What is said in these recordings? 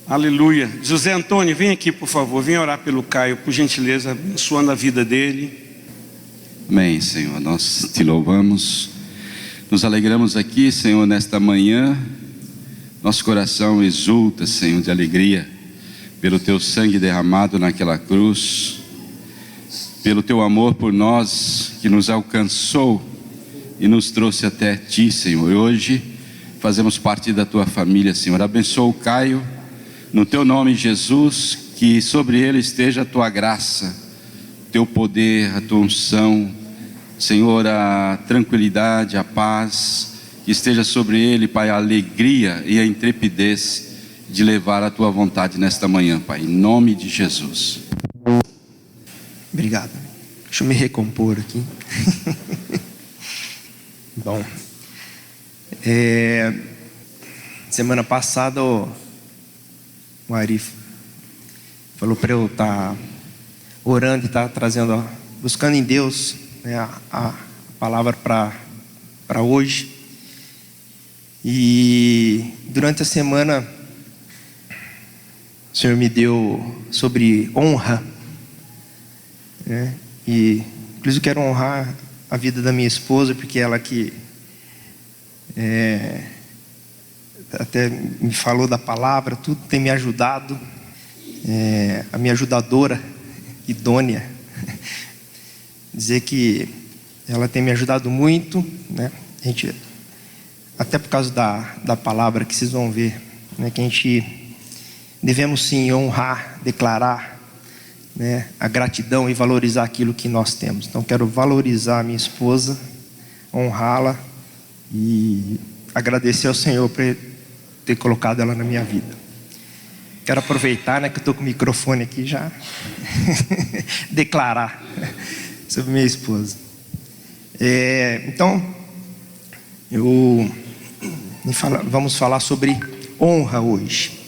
Aleluia. José Antônio, vem aqui, por favor. Vem orar pelo Caio, por gentileza, abençoando a vida dele. Amém, Senhor. Nós te louvamos. Nos alegramos aqui, Senhor, nesta manhã. Nosso coração exulta, Senhor, de alegria pelo teu sangue derramado naquela cruz, pelo teu amor por nós que nos alcançou e nos trouxe até ti, Senhor. E hoje fazemos parte da tua família, Senhor. Abençoa o Caio, no teu nome, Jesus, que sobre ele esteja a tua graça, teu poder, a tua unção, Senhor, a tranquilidade, a paz, que esteja sobre ele, Pai, a alegria e a intrepidez de levar a tua vontade nesta manhã, Pai, em nome de Jesus. Obrigado. Deixa eu me recompor aqui. Bom, semana passada o Arif falou para eu estar orando e estar trazendo, buscando em Deus, né, a palavra para hoje. E durante a semana o Senhor me deu sobre honra, né? E inclusive quero honrar a vida da minha esposa, porque ela que até me falou da palavra, tudo tem me ajudado, a minha ajudadora idônea, dizer que ela tem me ajudado muito, né? A gente, até por causa da palavra que vocês vão ver, né, que a gente devemos sim honrar, declarar, né, a gratidão e valorizar aquilo que nós temos. Então quero valorizar a minha esposa, honrá-la e agradecer ao Senhor por ter colocado ela na minha vida. Quero aproveitar, né, que eu estou com o microfone aqui já declarar sobre minha esposa. Então vamos falar sobre honra hoje.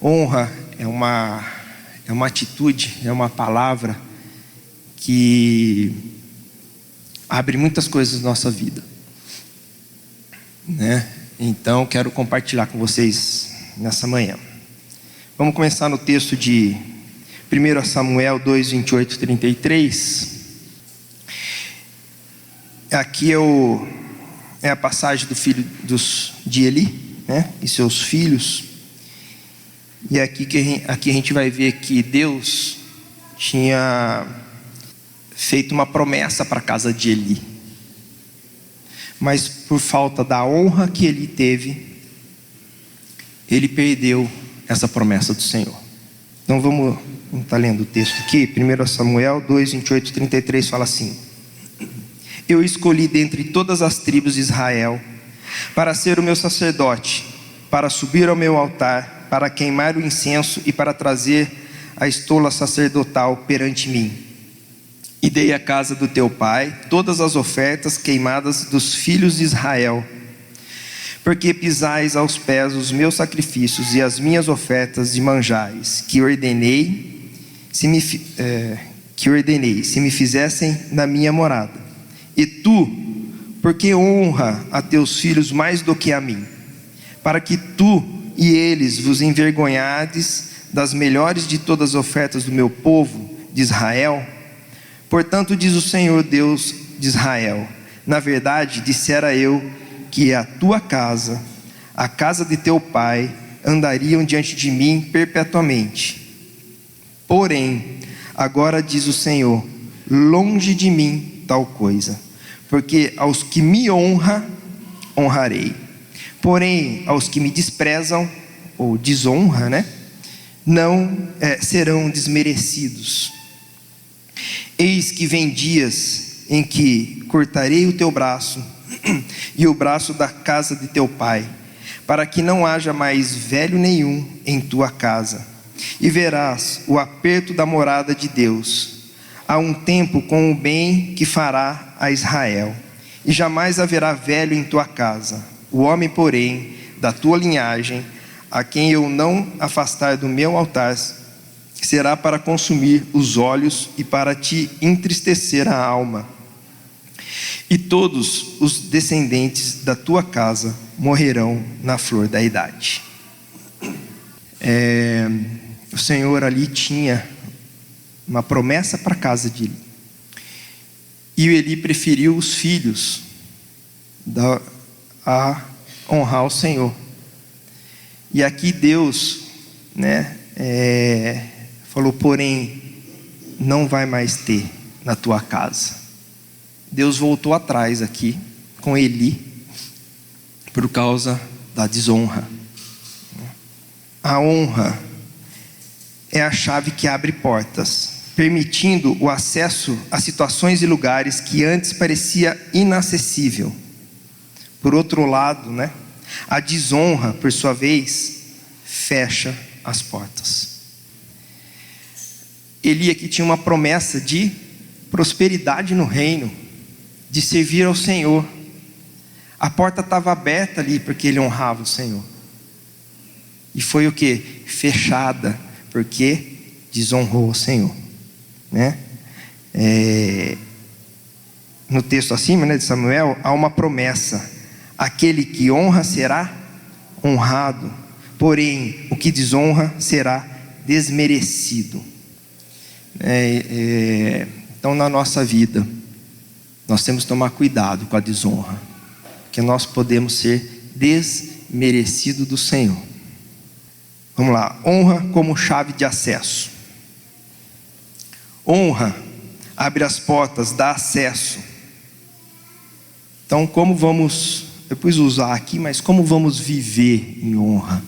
Honra é uma atitude, é uma palavra que abre muitas coisas na nossa vida, né? Então quero compartilhar com vocês nessa manhã. Vamos começar no texto de 1 Samuel 2, 28, 33. Aqui é a passagem do filho de Eli, né, e seus filhos. E aqui a gente vai ver que Deus tinha feito uma promessa para a casa de Eli, mas por falta da honra que ele teve, ele perdeu essa promessa do Senhor. Então vamos estar lendo o texto aqui. 1 Samuel 2, 28, 33 fala assim: Eu escolhi dentre todas as tribos de Israel para ser o meu sacerdote, para subir ao meu altar, para queimar o incenso e para trazer a estola sacerdotal perante mim. E dei à casa do teu pai todas as ofertas queimadas dos filhos de Israel, porque pisais aos pés os meus sacrifícios e as minhas ofertas de manjares, que ordenei, se me fizessem na minha morada. E tu, porque honra a teus filhos mais do que a mim, para que tu e eles vos envergonhades das melhores de todas as ofertas do meu povo de Israel. Portanto, diz o Senhor Deus de Israel: na verdade, dissera eu que a tua casa, a casa de teu pai, andariam diante de mim perpetuamente. Porém, agora diz o Senhor: longe de mim tal coisa, porque aos que me honrarei. Porém, aos que me desprezam, ou desonra, né, não serão desmerecidos. Eis que vem dias em que cortarei o teu braço e o braço da casa de teu pai, para que não haja mais velho nenhum em tua casa. E verás o aperto da morada de Deus, há um tempo com o bem que fará a Israel, e jamais haverá velho em tua casa. O homem, porém, da tua linhagem, a quem eu não afastar do meu altar, será para consumir os olhos e para te entristecer a alma. E todos os descendentes da tua casa morrerão na flor da idade. o Senhor ali tinha uma promessa para a casa de Eli. E o Eli preferiu os filhos a honrar o Senhor. E aqui Deus, falou: porém, não vai mais ter na tua casa. Deus voltou atrás aqui com Eli por causa da desonra. A honra é a chave que abre portas, permitindo o acesso a situações e lugares que antes parecia inacessível. Por outro lado, a desonra, por sua vez, fecha as portas. Eli aqui tinha uma promessa de prosperidade no reino, de servir ao Senhor. A porta estava aberta ali porque ele honrava o Senhor. E foi o que? Fechada, porque desonrou o Senhor. No texto acima, de Samuel, há uma promessa: aquele que honra será honrado, porém o que desonra será desmerecido. Então, na nossa vida, nós temos que tomar cuidado com a desonra, porque nós podemos ser desmerecidos do Senhor. Vamos lá, honra como chave de acesso. Honra abre as portas, dá acesso. Então, como vamos, eu pus usar aqui, mas como vamos viver em honra?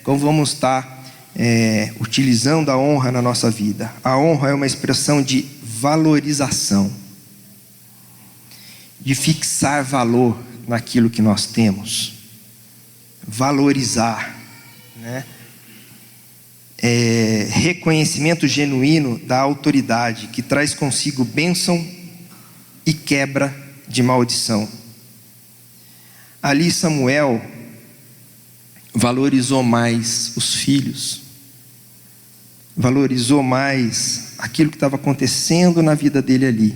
Como vamos estar utilizando a honra na nossa vida? A honra é uma expressão de valorização, de fixar valor naquilo que nós temos. Valorizar, reconhecimento genuíno da autoridade, que traz consigo bênção e quebra de maldição. Ali Samuel valorizou mais os filhos, valorizou mais aquilo que estava acontecendo na vida dele ali,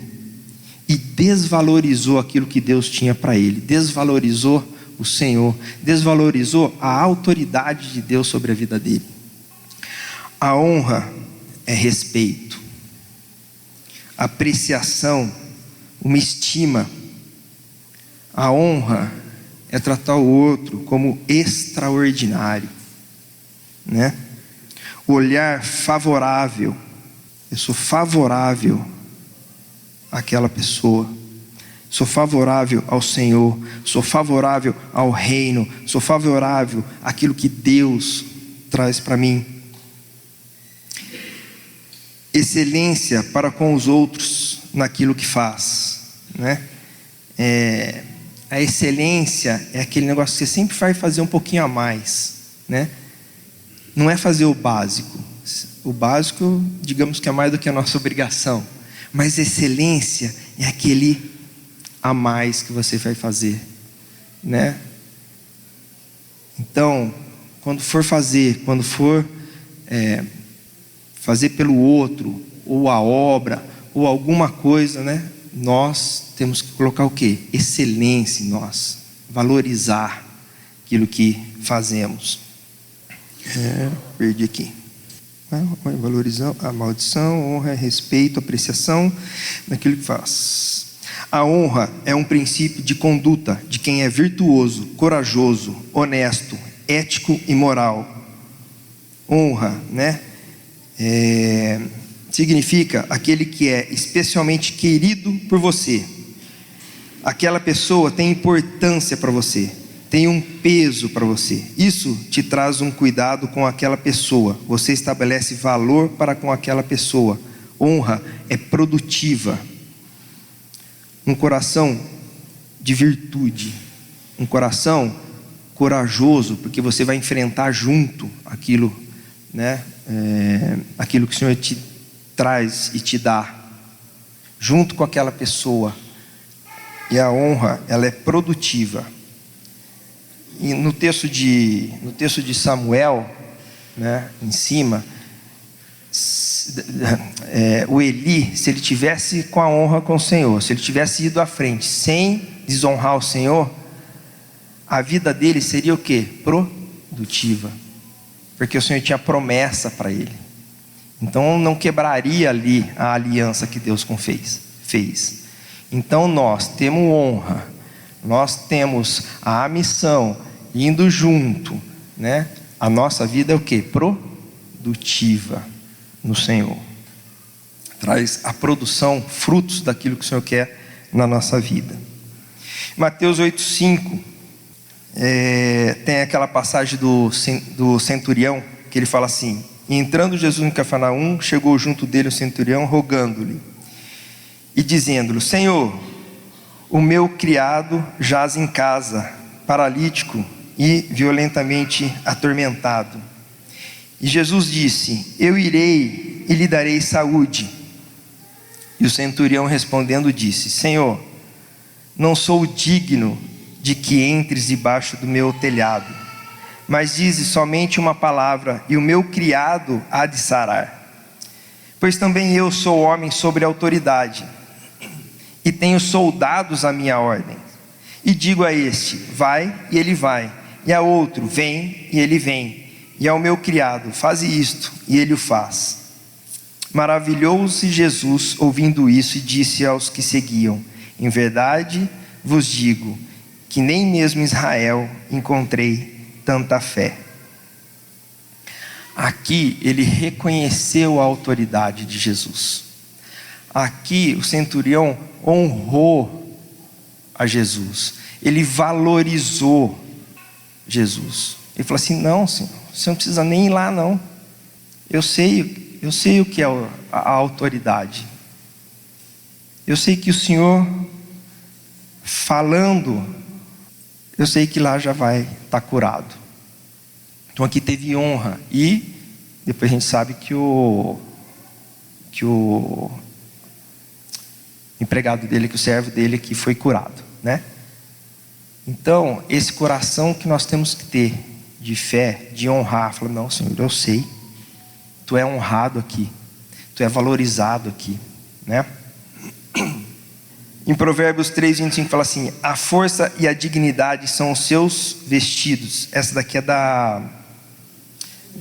e desvalorizou aquilo que Deus tinha para ele, desvalorizou o Senhor, desvalorizou a autoridade de Deus sobre a vida dele. A honra é respeito, apreciação, uma estima. A honra é tratar o outro como extraordinário, O olhar favorável. Eu sou favorável àquela pessoa, sou favorável ao Senhor, sou favorável ao reino, sou favorável àquilo que Deus traz para mim. Excelência para com os outros naquilo que faz, A excelência é aquele negócio que você sempre vai fazer um pouquinho a mais, Não é fazer o básico. O básico, digamos que é mais do que a nossa obrigação. Mas excelência é aquele a mais que você vai fazer, Então, quando for fazer fazer pelo outro, ou a obra, ou alguma coisa, nós temos que colocar o quê? Excelência em nós, valorizar aquilo que fazemos. Perdi aqui. Valorizar a maldição, honra, respeito, apreciação naquilo que faz. A honra é um princípio de conduta de quem é virtuoso, corajoso, honesto, ético e moral. Honra, significa aquele que é especialmente querido por você. Aquela pessoa tem importância para você, tem um peso para você. Isso te traz um cuidado com aquela pessoa. Você estabelece valor para com aquela pessoa. Honra é produtiva. Um coração de virtude, um coração corajoso, porque você vai enfrentar junto aquilo, aquilo que o Senhor te traz e te dá, junto com aquela pessoa. E a honra, ela é produtiva. E no texto de Samuel, em cima, o Eli, se ele tivesse com a honra com o Senhor, se ele tivesse ido à frente sem desonrar o Senhor, a vida dele seria o quê? Produtiva. porque o Senhor tinha promessa para ele. Então não quebraria ali a aliança que Deus fez. Então nós temos honra, nós temos a missão, indo junto, né? A nossa vida é o quê? Produtiva no Senhor. Traz a produção, frutos daquilo que o Senhor quer na nossa vida. Mateus 8,5 tem aquela passagem do centurião, que ele fala assim: e entrando Jesus em Cafarnaum, chegou junto dele o centurião, rogando-lhe e dizendo-lhe: Senhor, o meu criado jaz em casa, paralítico e violentamente atormentado. E Jesus disse: eu irei e lhe darei saúde. E o centurião respondendo disse: Senhor, não sou digno de que entres debaixo do meu telhado, mas dize somente uma palavra, e o meu criado há de sarar. Pois também eu sou homem sobre autoridade, e tenho soldados à minha ordem. E digo a este: vai, e ele vai, e a outro: vem, e ele vem, e ao meu criado: faze isto, e ele o faz. Maravilhou-se Jesus ouvindo isso, e disse aos que seguiam: em verdade vos digo, que nem mesmo em Israel encontrei tanta fé. Aqui ele reconheceu a autoridade de Jesus. Aqui o centurião honrou a Jesus. Ele valorizou Jesus. Ele falou assim: não, Senhor, você não precisa nem ir lá não. Eu sei o que é a autoridade. Eu sei que o Senhor falando, eu sei que lá já vai estar curado. Então aqui teve honra. E depois a gente sabe que o empregado dele, que o servo dele que foi curado, né? Então esse coração que nós temos que ter de fé, de honrar, falar: não, Senhor, eu sei, tu é honrado aqui, tu é valorizado aqui, né? Em Provérbios 3:25 fala assim: a força e a dignidade são os seus vestidos. Essa daqui é da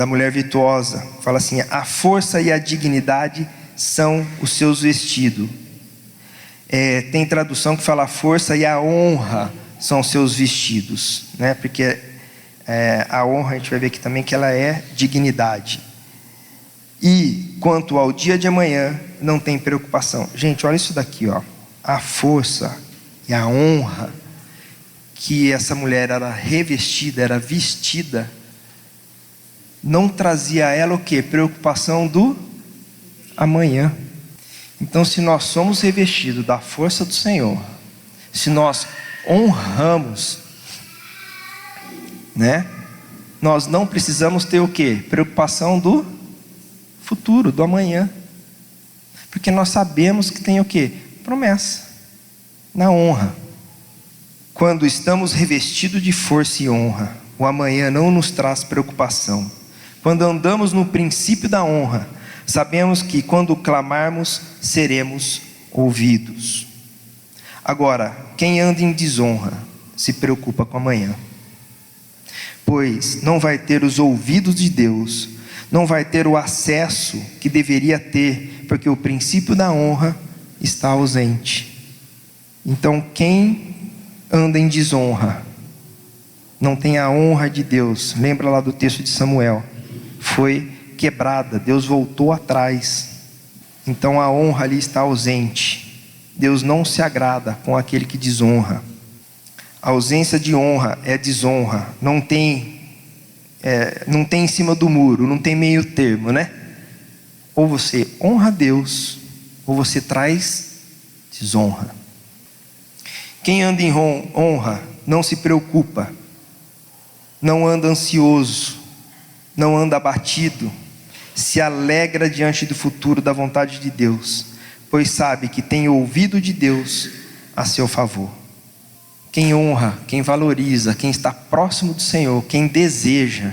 mulher virtuosa. Fala assim: a força e a dignidade são os seus vestidos. Tem tradução que fala: a força e a honra são os seus vestidos, né? Porque a honra, a gente vai ver aqui também que ela é dignidade. E quanto ao dia de amanhã, não tem preocupação. Gente, olha isso daqui, ó. A força e a honra que essa mulher era revestida, era vestida, não trazia a ela o quê? Preocupação do amanhã. Então, se nós somos revestidos da força do Senhor, se nós honramos, né? Nós não precisamos ter o quê? Preocupação do futuro, do amanhã. Porque nós sabemos que tem o quê? Promessa, na honra. Quando estamos revestidos de força e honra, o amanhã não nos traz preocupação. Quando andamos no princípio da honra, sabemos que quando clamarmos, seremos ouvidos. Agora, quem anda em desonra, se preocupa com amanhã, pois não vai ter os ouvidos de Deus, não vai ter o acesso que deveria ter, porque o princípio da honra está ausente. Então quem anda em desonra, não tem a honra de Deus. Lembra lá do texto de Samuel, foi quebrada, Deus voltou atrás. Então a honra ali está ausente. Deus não se agrada com aquele que desonra. A ausência de honra é desonra. Não tem em cima do muro, não tem meio termo, né? Ou você honra Deus, ou você traz desonra. Quem anda em honra não se preocupa, não anda ansioso, não anda abatido, se alegra diante do futuro da vontade de Deus, pois sabe que tem ouvido de Deus a seu favor. Quem honra, quem valoriza, quem está próximo do Senhor, quem deseja,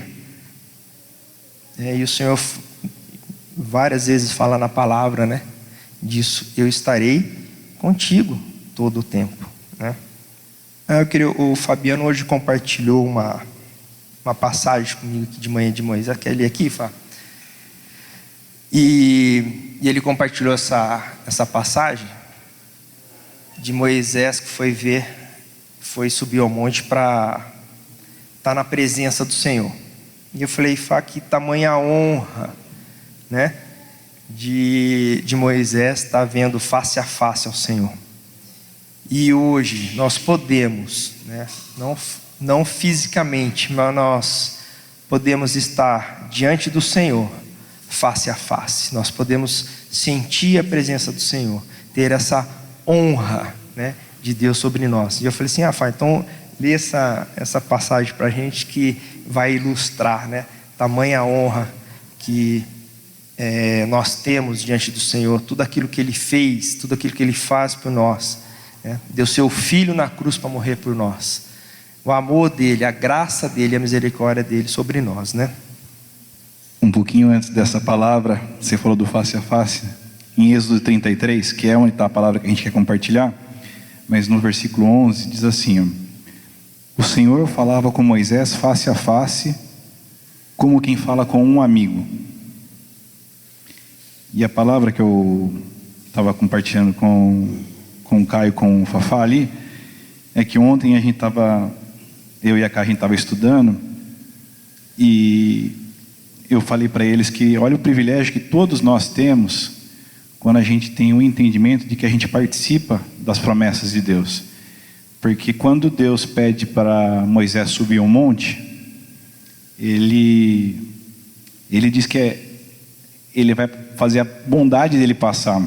e o Senhor várias vezes fala na palavra, né, disso: eu estarei contigo todo o tempo, né? O Fabiano hoje compartilhou uma passagem comigo aqui de manhã de Moisés. Quer ler aqui, Fá? E ele compartilhou essa passagem de Moisés que foi subir ao monte para estar na presença do Senhor. E eu falei, Fá, que tamanha honra, né, de Moisés estar vendo face a face ao Senhor. E hoje nós podemos, né, não fisicamente, mas nós podemos estar diante do Senhor, face a face. Nós podemos sentir a presença do Senhor, ter essa honra, né, de Deus sobre nós. E eu falei assim, Fá, então lê essa passagem para a gente que vai ilustrar, né, tamanha honra que nós temos diante do Senhor, tudo aquilo que Ele fez, tudo aquilo que Ele faz por nós, né? Deu seu Filho na cruz para morrer por nós, o amor dEle, a graça dEle, a misericórdia dEle sobre nós, né? Um pouquinho antes dessa palavra, você falou do face a face, em Êxodo 33, que é onde está a palavra que a gente quer compartilhar, mas no versículo 11 diz assim, ó, o Senhor falava com Moisés face a face, como quem fala com um amigo. E a palavra que eu estava compartilhando com o Caio, com o Fafá ali, é que ontem eu e a Caio, a gente estava estudando, e eu falei para eles que olha o privilégio que todos nós temos quando a gente tem o entendimento de que a gente participa das promessas de Deus. Porque quando Deus pede para Moisés subir um monte, ele diz que ele vai fazer a bondade dele passar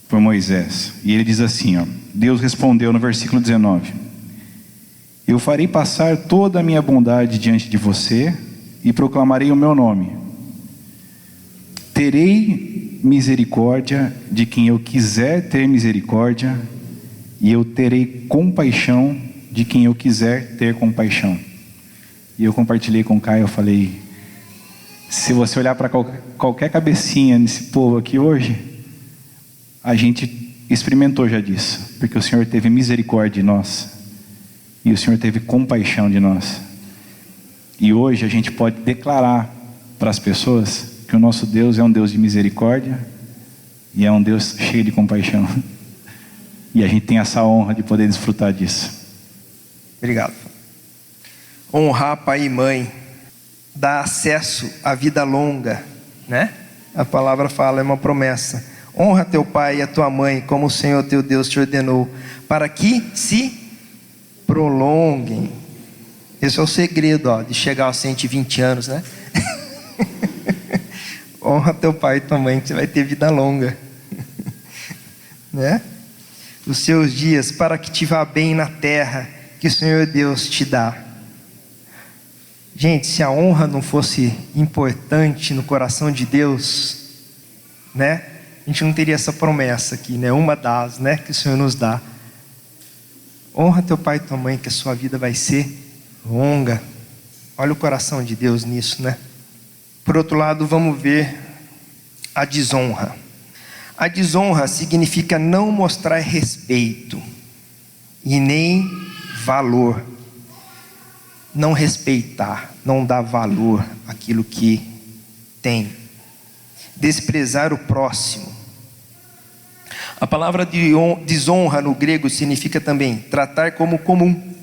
por Moisés. E ele diz assim, ó, Deus respondeu no versículo 19, eu farei passar toda a minha bondade diante de você e proclamarei o meu nome. Terei misericórdia de quem eu quiser ter misericórdia, e eu terei compaixão de quem eu quiser ter compaixão. E eu compartilhei com o Caio, eu falei, se você olhar para qualquer cabecinha nesse povo aqui hoje, a gente experimentou já disso, porque o Senhor teve misericórdia de nós, e o Senhor teve compaixão de nós. E hoje a gente pode declarar para as pessoas que o nosso Deus é um Deus de misericórdia, e é um Deus cheio de compaixão. E a gente tem essa honra de poder desfrutar disso. Obrigado. Honrar pai e mãe dá acesso à vida longa, né? A palavra fala, é uma promessa. Honra teu pai e a tua mãe, como o Senhor teu Deus te ordenou, para que se prolonguem. Esse é o segredo, de chegar aos 120 anos, né? Honra teu pai e tua mãe, que você vai ter vida longa, né? Os seus dias, para que te vá bem na terra que o Senhor Deus te dá. Gente, se a honra não fosse importante no coração de Deus, né, a gente não teria essa promessa aqui, né, uma das, né, que o Senhor nos dá. Honra teu pai e tua mãe, que a sua vida vai ser longa. Olha o coração de Deus nisso, né? Por outro lado, vamos ver a desonra. A desonra significa não mostrar respeito e nem valor. Não respeitar, não dar valor àquilo que tem. Desprezar o próximo. A palavra desonra no grego significa também tratar como comum,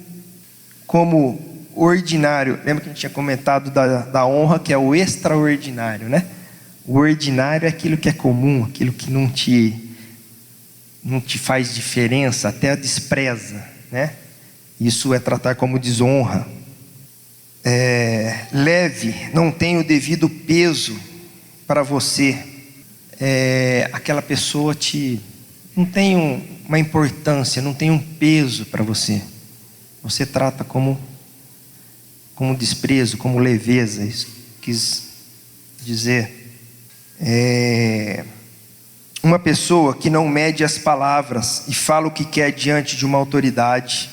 como ordinário. Lembra que a gente tinha comentado da honra, que é o extraordinário, né? O ordinário é aquilo que é comum, aquilo que não te faz diferença, até despreza, né? Isso é tratar como desonra. Leve, não tem o devido peso para você. Aquela pessoa não tem uma importância, não tem um peso para você. Você trata como desprezo, como leveza. Isso quis dizer. Uma pessoa que não mede as palavras e fala o que quer diante de uma autoridade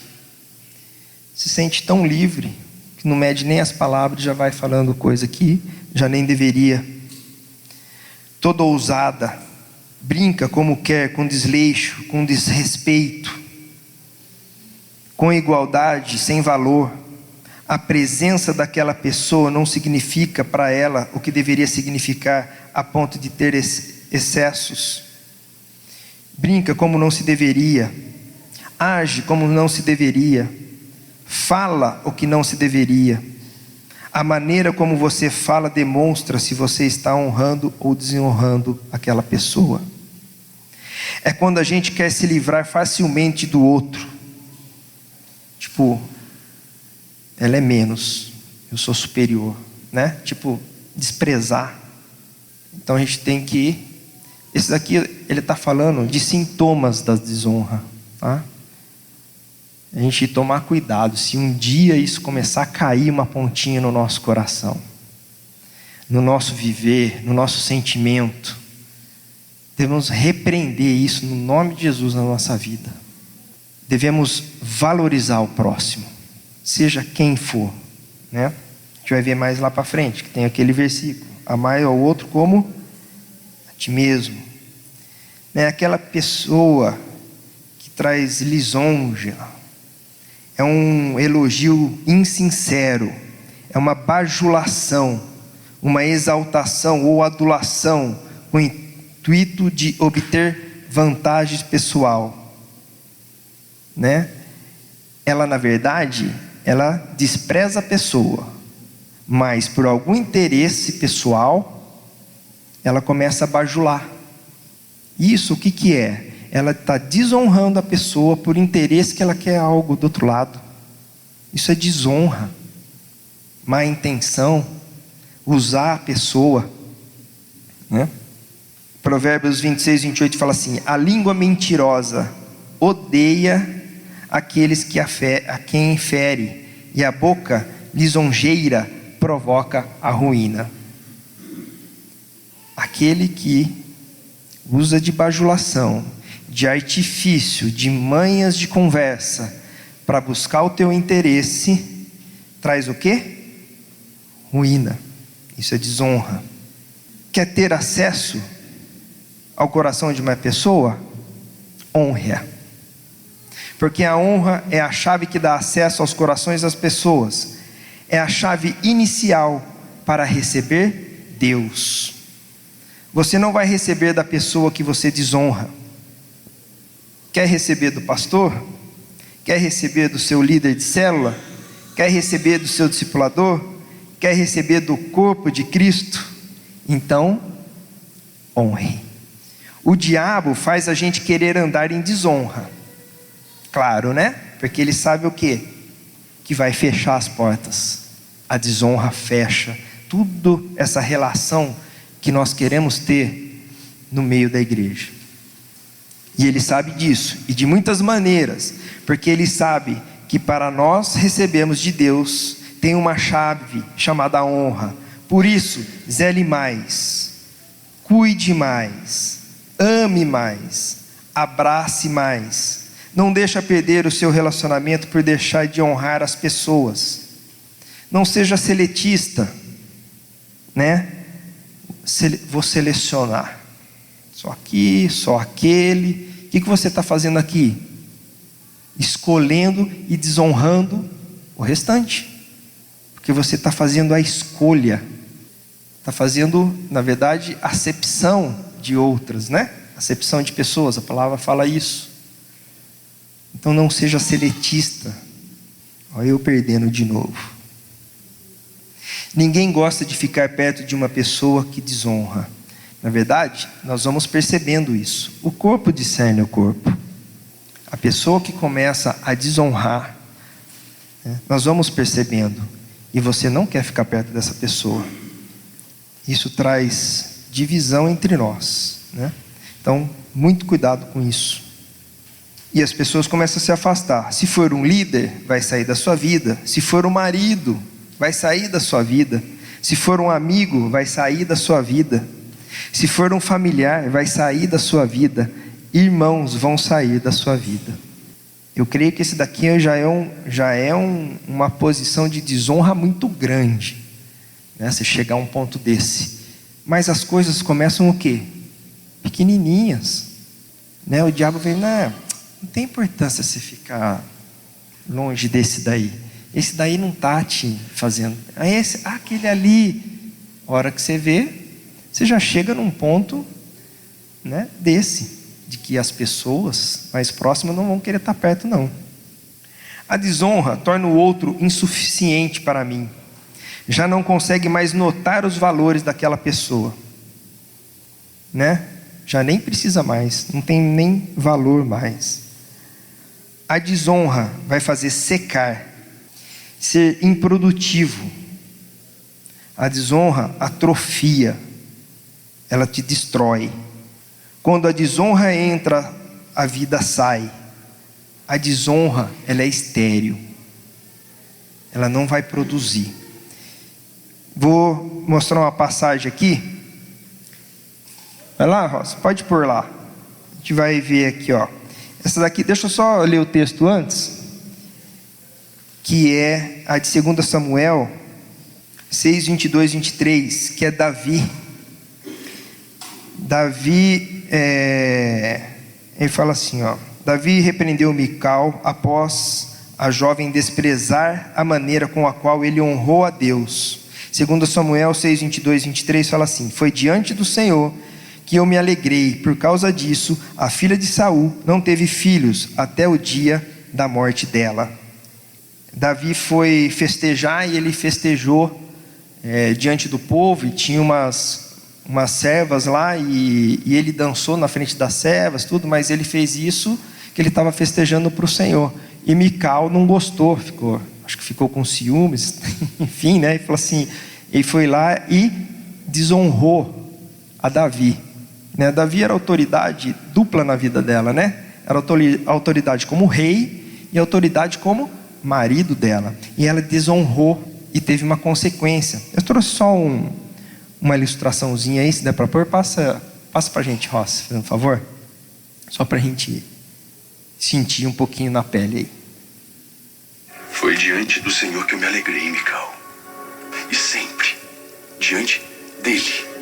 se sente tão livre que não mede nem as palavras, já vai falando coisa que já nem deveria. Toda ousada, brinca como quer, com desleixo, com desrespeito, com igualdade, sem valor. A presença daquela pessoa não significa para ela o que deveria significar a ponto de ter excessos. Brinca como não se deveria, age como não se deveria, fala o que não se deveria. A maneira como você fala demonstra se você está honrando ou desonrando aquela pessoa. É quando a gente quer se livrar facilmente do outro. Tipo, ela é menos, eu sou superior, né? Tipo, desprezar. Então a gente tem que... Esse daqui, ele está falando de sintomas da desonra, tá? A gente tomar cuidado, se um dia isso começar a cair uma pontinha no nosso coração, no nosso viver, no nosso sentimento, devemos repreender isso no nome de Jesus na nossa vida. Devemos valorizar o próximo, seja quem for, né? A gente vai ver mais lá para frente, que tem aquele versículo: amai ao outro como a ti mesmo. Né? Aquela pessoa que traz lisonja, é um elogio insincero, é uma bajulação, uma exaltação ou adulação com o intuito de obter vantagens pessoal, né? Ela, na verdade, ela despreza a pessoa, mas por algum interesse pessoal, ela começa a bajular. Isso o que é? Ela está desonrando a pessoa por interesse que ela quer algo do outro lado. Isso é desonra, má intenção, usar a pessoa, né? Provérbios 26, 28 fala assim: a língua mentirosa odeia aqueles que a quem fere, e a boca lisonjeira provoca a ruína. Aquele que usa de bajulação, de artifício, de manhas de conversa para buscar o teu interesse, traz o quê? Ruína. Isso é desonra. Quer ter acesso ao coração de uma pessoa? Honre-a. Porque a honra é a chave que dá acesso aos corações das pessoas. É a chave inicial para receber Deus. Você não vai receber da pessoa que você desonra. Quer receber do pastor? Quer receber do seu líder de célula? Quer receber do seu discipulador? Quer receber do corpo de Cristo? Então, honre. O diabo faz a gente querer andar em desonra. Claro, né? Porque ele sabe o quê? Que vai fechar as portas. A desonra fecha tudo essa relação que nós queremos ter no meio da igreja. E ele sabe disso, e de muitas maneiras, porque ele sabe que para nós recebermos de Deus, tem uma chave chamada honra. Por isso, zele mais, cuide mais, ame mais, abrace mais. Não deixa perder o seu relacionamento por deixar de honrar as pessoas. Não seja seletista, né? Vou selecionar. Só aqui, só aquele. O que você está fazendo aqui? Escolhendo e desonrando o restante. Porque você está fazendo a escolha. Está fazendo, na verdade, acepção de outras, né? Acepção de pessoas, a palavra fala isso. Então não seja seletista. Olha eu perdendo de novo. Ninguém gosta de ficar perto de uma pessoa que desonra. Na verdade, nós vamos percebendo isso. O corpo discerne o corpo. A pessoa que começa a desonrar, né, nós vamos percebendo. E você não quer ficar perto dessa pessoa. Isso traz divisão entre nós, né? Então, muito cuidado com isso. E as pessoas começam a se afastar. Se for um líder, vai sair da sua vida. Se for um marido, vai sair da sua vida. Se for um amigo, vai sair da sua vida. Se for um familiar, vai sair da sua vida. Irmãos vão sair da sua vida. Eu creio que esse daqui já é uma posição de desonra muito grande, né? Você chegar a um ponto desse. Mas as coisas começam o quê? Pequenininhas, né? O diabo vem, não tem importância você ficar longe desse daí. esse daí não está te fazendo. Aquele ali, a hora que você vê, você já chega num ponto, né, desse, de que as pessoas mais próximas não vão querer estar perto, não. A desonra torna o outro insuficiente para mim. Já não consegue mais notar os valores daquela pessoa, né? Já nem precisa mais, não tem nem valor mais. A desonra vai fazer secar, ser improdutivo. A desonra atrofia, ela te destrói. Quando a desonra entra, a vida sai. A desonra, ela é estéril, ela não vai produzir. Vou mostrar uma passagem aqui. Vai lá, Rosa, pode pôr lá. A gente vai ver aqui, ó. Essa daqui, deixa eu só ler o texto antes, que é a de 2 Samuel 6, 22, 23, que é Davi. Ele fala assim, ó: Davi repreendeu Mical após a jovem desprezar a maneira com a qual ele honrou a Deus. 2 Samuel 6, 22, 23 fala assim: foi diante do Senhor que eu me alegrei, por causa disso a filha de Saul não teve filhos até o dia da morte dela. Davi foi festejar e ele festejou diante do povo, e tinha umas servas lá, e ele dançou na frente das servas, tudo, mas ele fez isso que ele estava festejando para o Senhor. E Mical não gostou, acho que ficou com ciúmes, enfim, né? Ele falou assim, ele foi lá e desonrou a Davi, né? Davi era autoridade dupla na vida dela, né? Era autoridade como rei e autoridade como marido dela, e ela desonrou e teve uma consequência. Eu trouxe só uma ilustraçãozinha aí, se der para pôr, passa para a gente, Ross, fazendo um favor, só para a gente sentir um pouquinho na pele aí. Foi diante do Senhor que eu me alegrei, Mical, e sempre diante dele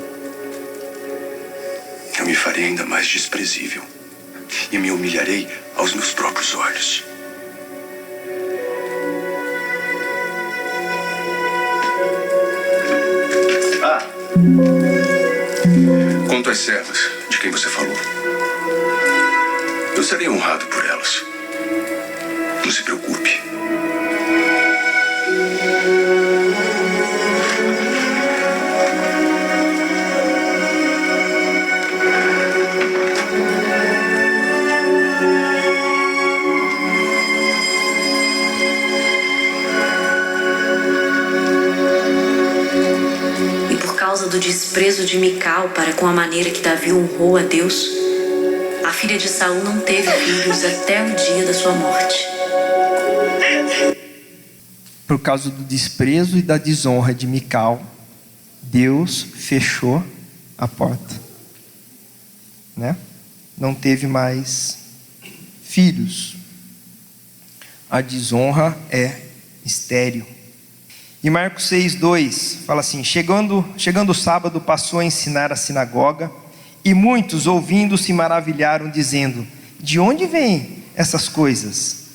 eu me farei ainda mais desprezível e me humilharei aos meus próprios olhos. Quanto às servas de quem você falou, eu serei honrado por elas. Não se preocupe. Do desprezo de Mical para com a maneira que Davi honrou a Deus, a filha de Saul não teve filhos até o dia da sua morte. Por causa do desprezo e da desonra de Mical, Deus fechou a porta, né? Não teve mais filhos. A desonra é estéril. E Marcos 6,2 fala assim: chegando o sábado, passou a ensinar a sinagoga, e muitos ouvindo se maravilharam, dizendo: de onde vêm essas coisas?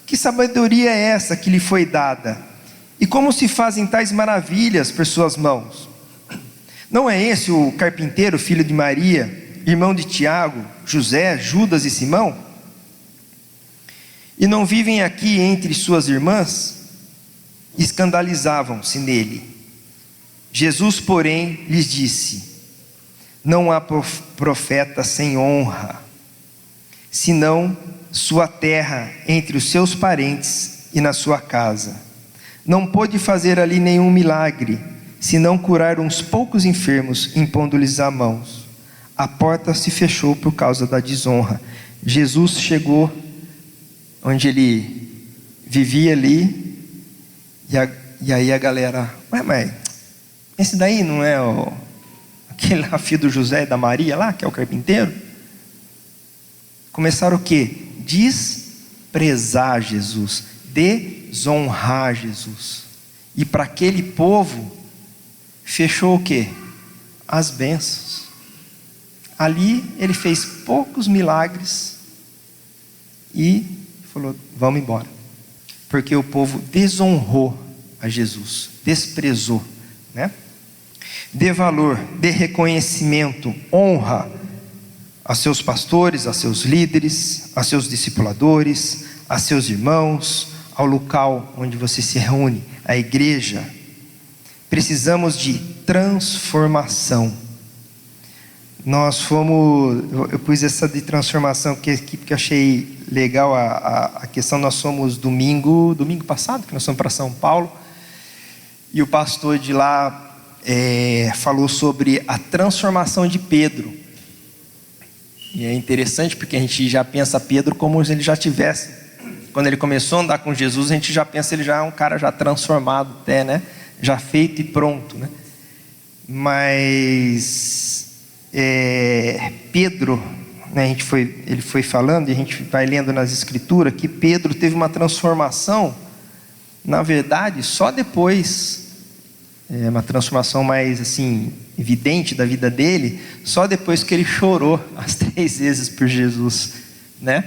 Que sabedoria é essa que lhe foi dada? E como se fazem tais maravilhas por suas mãos? Não é esse o carpinteiro, filho de Maria, irmão de Tiago, José, Judas e Simão? E não vivem aqui entre suas irmãs? Escandalizavam-se nele. Jesus, porém, lhes disse: não há profeta sem honra, senão sua terra, entre os seus parentes e na sua casa. Não pôde fazer ali nenhum milagre, senão curar uns poucos enfermos, impondo-lhes as mãos. A porta se fechou por causa da desonra. Jesus chegou onde ele vivia ali, e aí a galera: ué, mas esse daí não é aquele filho do José e da Maria lá, que é o carpinteiro? Começaram o quê? Desprezar Jesus, desonrar Jesus. E para aquele povo fechou o quê? As bênçãos. Ali ele fez poucos milagres e falou: vamos embora. porque o povo desonrou a Jesus, desprezou, né? Dê valor, dê reconhecimento, honra a seus pastores, a seus líderes, a seus discipuladores, a seus irmãos, ao local onde você se reúne, a igreja. Precisamos de transformação. Eu pus essa de transformação aqui porque eu achei legal a questão. Nós fomos domingo passado, que nós fomos para São Paulo, e o pastor de lá falou sobre a transformação de Pedro. E é interessante porque a gente já pensa Pedro como se ele já tivesse, quando ele começou a andar com Jesus, a gente já pensa ele já é um cara já transformado até, né? Já feito e pronto, né? Mas Pedro, né, ele foi falando, e a gente vai lendo nas escrituras que Pedro teve uma transformação, na verdade, só depois, uma transformação mais assim, evidente da vida dele, só depois que ele chorou as 3 vezes por Jesus, né?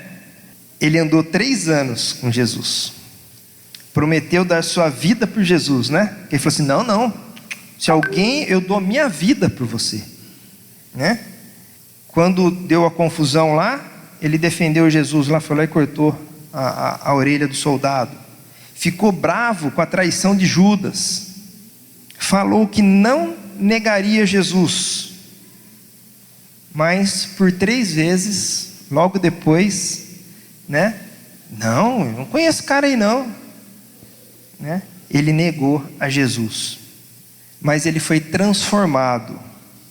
Ele andou 3 anos com Jesus, prometeu dar sua vida por Jesus, né? Ele falou assim, não, se alguém, eu dou minha vida por você, né? Quando deu a confusão lá, ele defendeu Jesus lá, foi lá e cortou a orelha do soldado. Ficou bravo com a traição de Judas, falou que não negaria Jesus, mas por 3 vezes, logo depois, né? Não, eu não conheço esse cara aí não, né? Ele negou a Jesus, mas ele foi transformado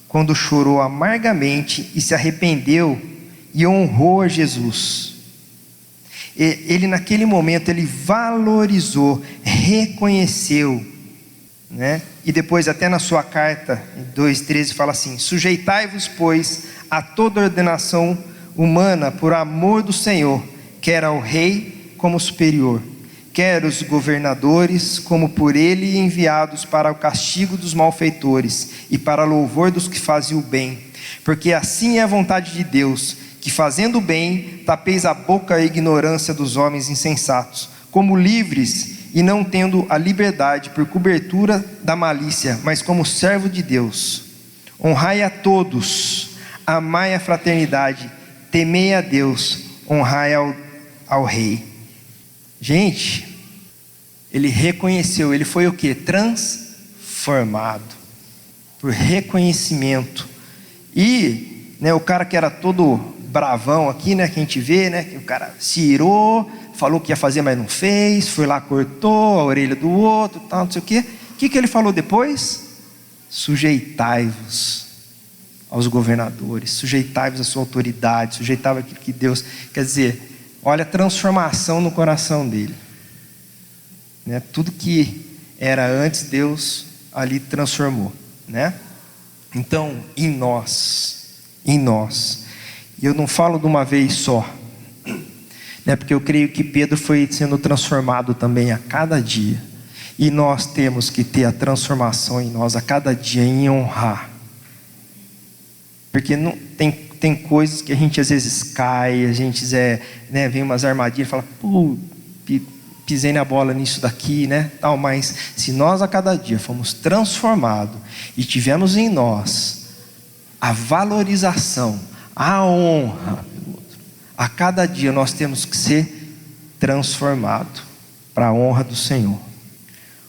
quando chorou amargamente e se arrependeu e honrou a Jesus. Ele naquele momento, ele valorizou, reconheceu, né? E depois até na sua carta, em 2,13, fala assim, sujeitai-vos, pois, a toda ordenação humana por amor do Senhor, quer ao rei como superior, quer os governadores como por ele enviados para o castigo dos malfeitores e para louvor dos que fazem o bem, porque assim é a vontade de Deus, que fazendo o bem, tapeis a boca à ignorância dos homens insensatos, como livres e não tendo a liberdade por cobertura da malícia, mas como servo de Deus. Honrai a todos, amai a fraternidade, temei a Deus, honrai ao rei. Gente, ele reconheceu, ele foi o que? Transformado, por reconhecimento. E, né, o cara que era todo bravão aqui, né, que a gente vê, né, que o cara se irou, falou que ia fazer, mas não fez, foi lá, cortou a orelha do outro, tal, não sei o quê. O que ele falou depois? Sujeitai-vos aos governadores, sujeitai-vos à sua autoridade, sujeitai-vos àquilo que Deus, quer dizer, olha a transformação no coração dele, né? Tudo que era antes, Deus ali transformou, né? Então, em nós, e eu não falo de uma vez só, né? Porque eu creio que Pedro foi sendo transformado também a cada dia, e nós temos que ter a transformação em nós a cada dia, em honrar, porque não tem coisas que a gente às vezes cai, a gente né, vem umas armadilhas e fala, pô, pisei na bola nisso daqui, né, tal. Mas se nós a cada dia fomos transformados e tivemos em nós a valorização, a honra, a cada dia nós temos que ser transformados para a honra do Senhor.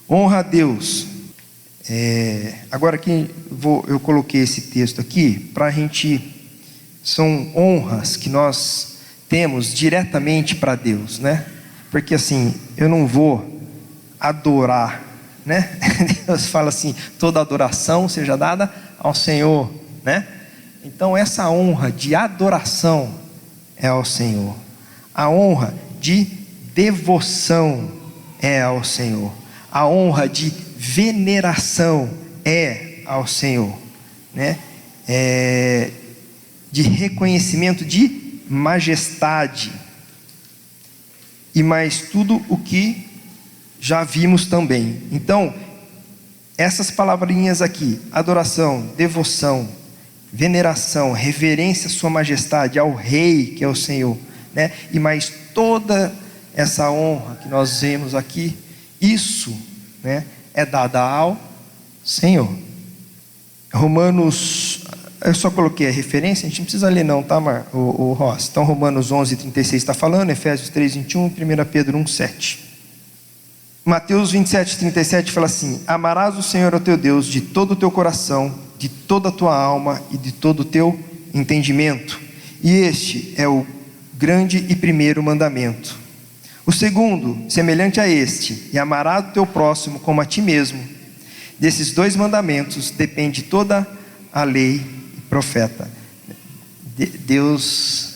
Honra a Deus. Agora aqui eu coloquei esse texto aqui para a gente. São honras que nós temos diretamente para Deus, né? Porque assim, eu não vou adorar, né? Deus fala assim, toda adoração seja dada ao Senhor, né? Então essa honra de adoração é ao Senhor. A honra de devoção é ao Senhor. A honra de veneração é ao Senhor, né? De reconhecimento de majestade, e mais tudo o que já vimos também. Então, essas palavrinhas aqui, adoração, devoção, veneração, reverência à sua majestade, ao rei que é o Senhor, né? E mais toda essa honra que nós vemos aqui, isso, né, é dada ao Senhor. Romanos, eu só coloquei a referência, a gente não precisa ler não, tá, o Ross? Então Romanos 11:36 está falando, Efésios 3:21, 1 Pedro 1:7. Mateus 27:37 fala assim: amarás o Senhor o teu Deus de todo o teu coração, de toda a tua alma e de todo o teu entendimento. E este é o grande e primeiro mandamento. O segundo, semelhante a este: e amarás o teu próximo como a ti mesmo. Desses dois mandamentos depende toda a lei e profeta. Deus,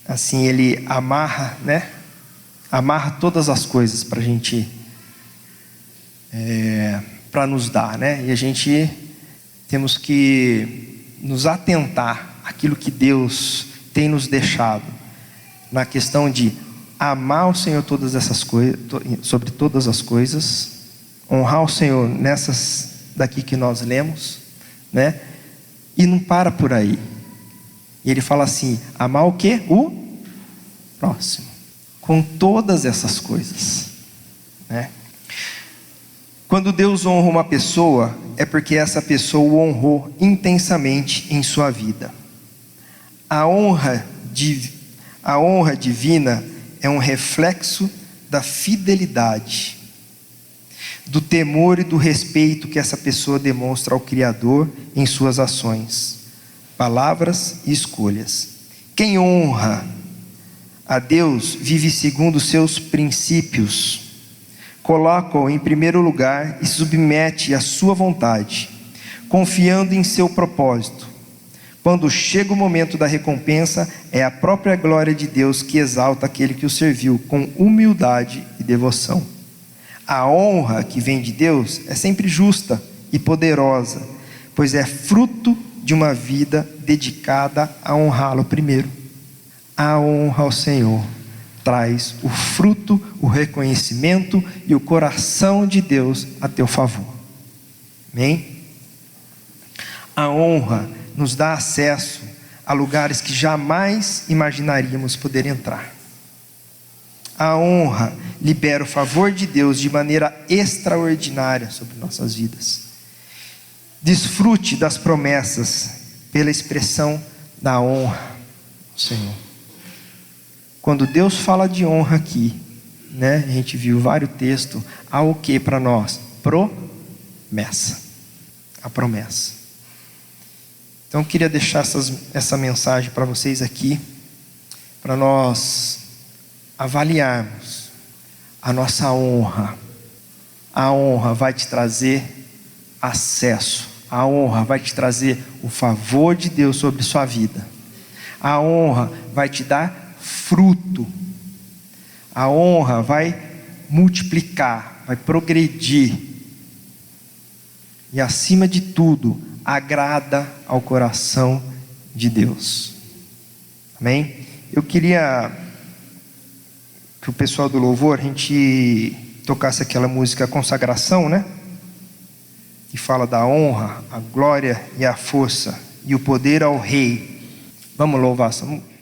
assim, Ele amarra, né? Amarra todas as coisas para a gente, para nos dar, né? E a gente temos que nos atentar àquilo que Deus tem nos deixado, na questão de amar o Senhor todas essas coisas, sobre todas as coisas, honrar o Senhor nessas daqui que nós lemos, né? E não para por aí. E ele fala assim: amar o quê? O próximo. Com todas essas coisas, né? Quando Deus honra uma pessoa, é porque essa pessoa o honrou intensamente em sua vida. A honra divina é um reflexo da fidelidade, do temor e do respeito que essa pessoa demonstra ao Criador em suas ações, palavras e escolhas. Quem honra a Deus vive segundo os seus princípios, coloca-o em primeiro lugar e submete à sua vontade, confiando em seu propósito. Quando chega o momento da recompensa, é a própria glória de Deus que exalta aquele que o serviu com humildade e devoção. A honra que vem de Deus é sempre justa e poderosa, pois é fruto de uma vida dedicada a honrá-lo primeiro. A honra ao Senhor traz o fruto, o reconhecimento e o coração de Deus a teu favor. Amém? A honra nos dá acesso a lugares que jamais imaginaríamos poder entrar. A honra libera o favor de Deus de maneira extraordinária sobre nossas vidas. Desfrute das promessas pela expressão da honra ao Senhor. Quando Deus fala de honra aqui, né, a gente viu vários textos, há o que para nós? Promessa. A promessa. Então eu queria deixar essa mensagem para vocês aqui, para nós avaliarmos a nossa honra. A honra vai te trazer acesso, a honra vai te trazer o favor de Deus sobre sua vida, a honra vai te dar fruto, a honra vai multiplicar, vai progredir, e acima de tudo, agrada ao coração de Deus. Amém? Eu queria que o pessoal do louvor, a gente tocasse aquela música Consagração, né? Que fala da honra, a glória e a força e o poder ao Rei. Vamos louvar essa música?